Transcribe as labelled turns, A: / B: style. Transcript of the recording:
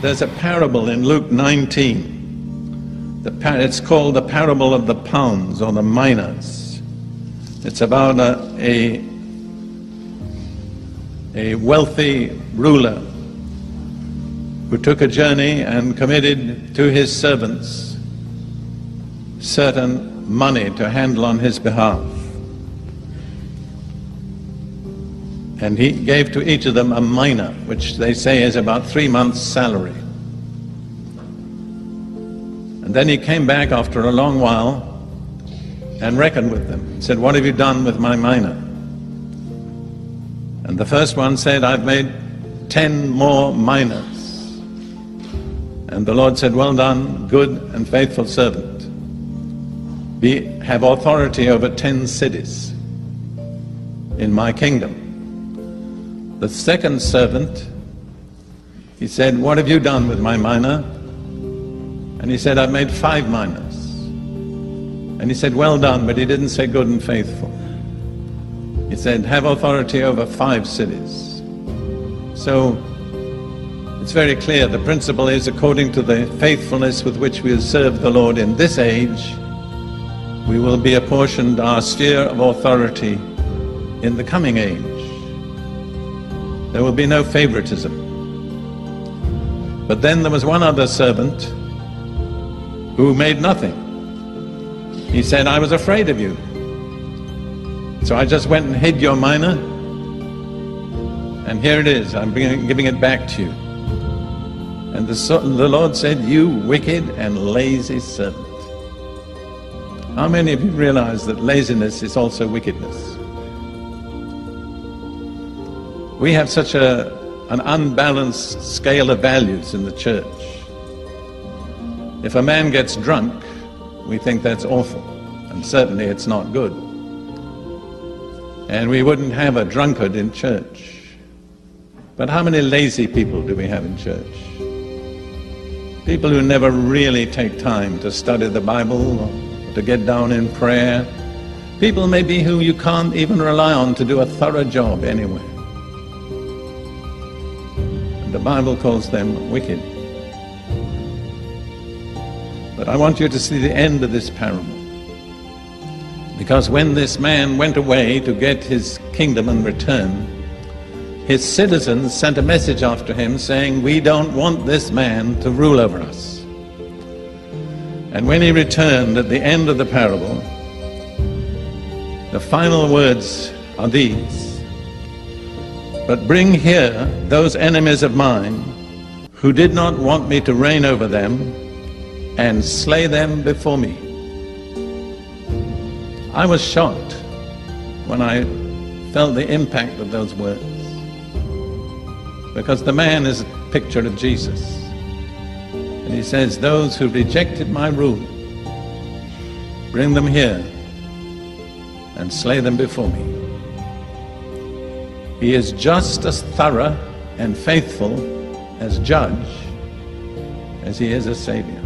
A: There's a parable in Luke 19. It's called the parable of the pounds or the minas. It's about a wealthy ruler who took a journey and committed to his servants certain money to handle on his behalf. And he gave to each of them a mina, which they say is about 3 months' salary. And then he came back after a long while and reckoned with them. He said, "What have you done with my mina?" And the first one said, "I've made 10 more minas." And the Lord said, "Well done, good and faithful servant. Have authority over 10 cities in my kingdom." The second servant, he said, "What have you done with my mina?" And he said, "I've made 5 minas." And he said, "Well done," but he didn't say good and faithful. He said, "Have authority over 5 cities." So it's very clear. The principle is, according to the faithfulness with which we serve the Lord in this age, we will be apportioned our sphere of authority in the coming age. There will be no favoritism. But then there was one other servant who made nothing. He said, "I was afraid of you, so I just went and hid your mina, and here it is, I'm giving it back to you." And the Lord said, "You wicked and lazy servant." How many of you realize that laziness is also wickedness? We have such an unbalanced scale of values in the church. If a man gets drunk, we think that's awful, and certainly it's not good. And we wouldn't have a drunkard in church. But how many lazy people do we have in church? People who never really take time to study the Bible or to get down in prayer. People maybe who you can't even rely on to do a thorough job anyway. The Bible calls them wicked. But I want you to see the end of this parable. Because when this man went away to get his kingdom and return, his citizens sent a message after him saying, "We don't want this man to rule over us." And when he returned at the end of the parable, the final words are these: "But bring here those enemies of mine who did not want me to reign over them, and slay them before me." I was shocked when I felt the impact of those words, because the man is a picture of Jesus. And he says, "Those who rejected my rule, bring them here and slay them before me." He is just as thorough and faithful as judge as he is a savior.